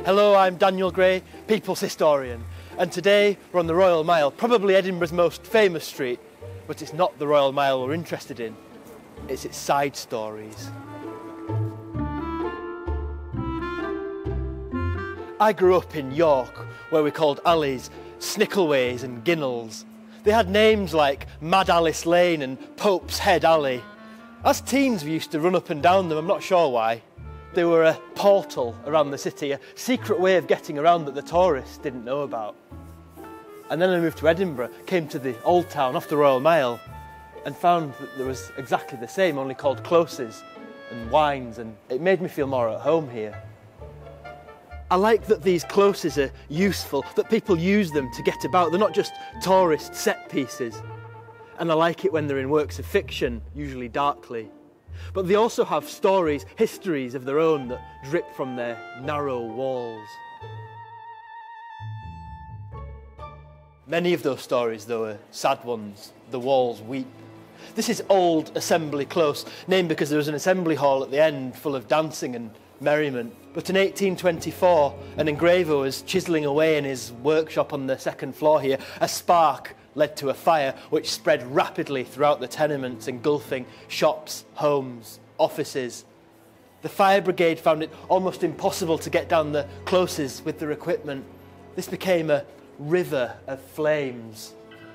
Hello, I'm Daniel Gray, People's Historian, and today we're on the Royal Mile, probably Edinburgh's most famous street, but it's not the Royal Mile we're interested in, it's its side stories. I grew up in York, where we called alleys Snickleways and Ginnells. They had names like Mad Alice Lane and Pope's Head Alley. As teens we used to run up and down them, I'm not sure why. They were a portal around the city, a secret way of getting around that the tourists didn't know about. And then I moved to Edinburgh, came to the old town off the Royal Mile and found that there was exactly the same, only called closes and wines, and it made me feel more at home here. I like that these closes are useful, that people use them to get about. They're not just tourist set pieces. And I like it when they're in works of fiction, usually darkly. But they also have stories, histories of their own that drip from their narrow walls. Many of those stories, though, are sad ones. The walls weep. This is Old Assembly Close, named because there was an assembly hall at the end full of dancing and merriment. But in 1824, an engraver was chiselling away in his workshop on the second floor here. A spark led to a fire which spread rapidly throughout the tenements, engulfing shops, homes, offices. The fire brigade found it almost impossible to get down the closes with their equipment. This became a river of flames.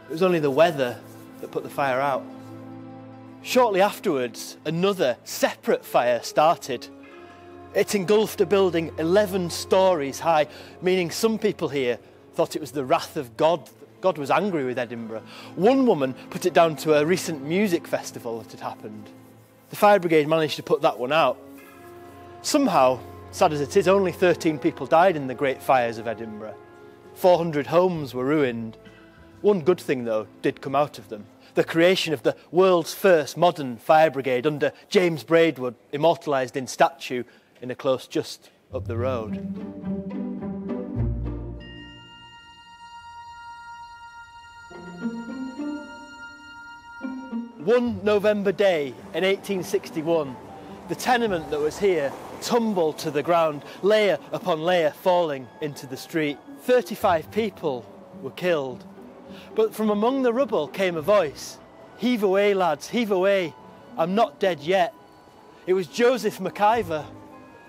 It was only the weather that put the fire out. Shortly afterwards, another separate fire started. It engulfed a building 11 stories high, meaning some people here thought it was the wrath of God. God was angry with Edinburgh. One woman put it down to a recent music festival that had happened. The fire brigade managed to put that one out. Somehow, sad as it is, only 13 people died in the great fires of Edinburgh. 400 homes were ruined. One good thing, though, did come out of them. The creation of the world's first modern fire brigade under James Braidwood, immortalised in statue in a close just up the road. One November day in 1861, the tenement that was here tumbled to the ground, layer upon layer falling into the street. 35 people were killed. But from among the rubble came a voice. "Heave away, lads, heave away. I'm not dead yet." It was Joseph McIver,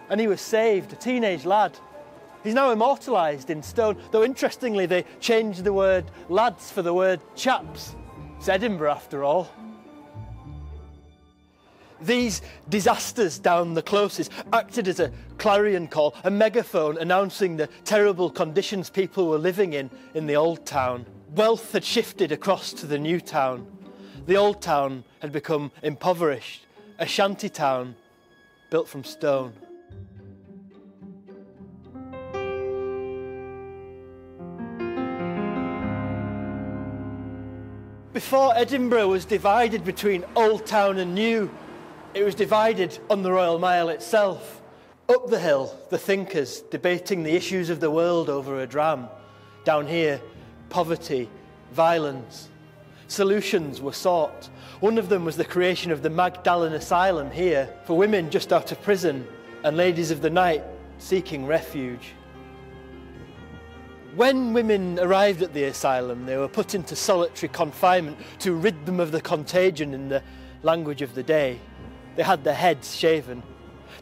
and he was saved, a teenage lad. He's now immortalised in stone, though interestingly they changed the word lads for the word chaps. It's Edinburgh after all. These disasters down the closes acted as a clarion call, a megaphone announcing the terrible conditions people were living in the old town. Wealth had shifted across to the new town. The old town had become impoverished, a shanty town built from stone. Before Edinburgh was divided between Old Town and New, it was divided on the Royal Mile itself. Up the hill, the thinkers debating the issues of the world over a dram. Down here, poverty, violence. Solutions were sought. One of them was the creation of the Magdalen Asylum here for women just out of prison and ladies of the night seeking refuge. When women arrived at the asylum, they were put into solitary confinement to rid them of the contagion in the language of the day. They had their heads shaven.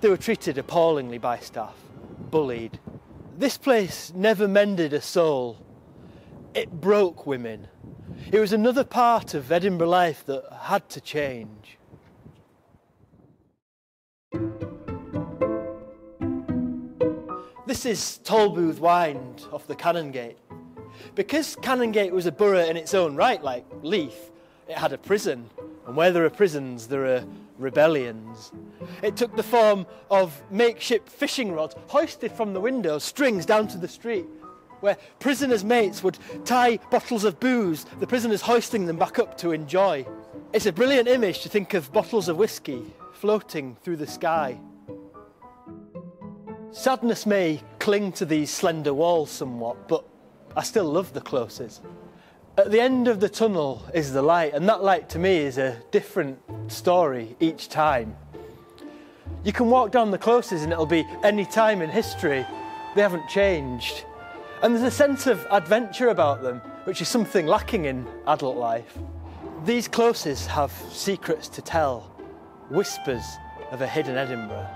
They were treated appallingly by staff, bullied. This place never mended a soul. It broke women. It was another part of Edinburgh life that had to change. This is Tolbooth Wynd off the Canongate. Because Canongate was a borough in its own right, like Leith, it had a prison. And where there are prisons, there are rebellions. It took the form of makeshift fishing rods hoisted from the windows, strings down to the street, where prisoners' mates would tie bottles of booze, the prisoners hoisting them back up to enjoy. It's a brilliant image to think of bottles of whiskey floating through the sky. Sadness may cling to these slender walls somewhat, but I still love the closes. At the end of the tunnel is the light, and that light to me is a different story each time. You can walk down the closes and it'll be any time in history, They haven't changed. And there's a sense of adventure about them, which is something lacking in adult life. These closes have secrets to tell, whispers of a hidden Edinburgh.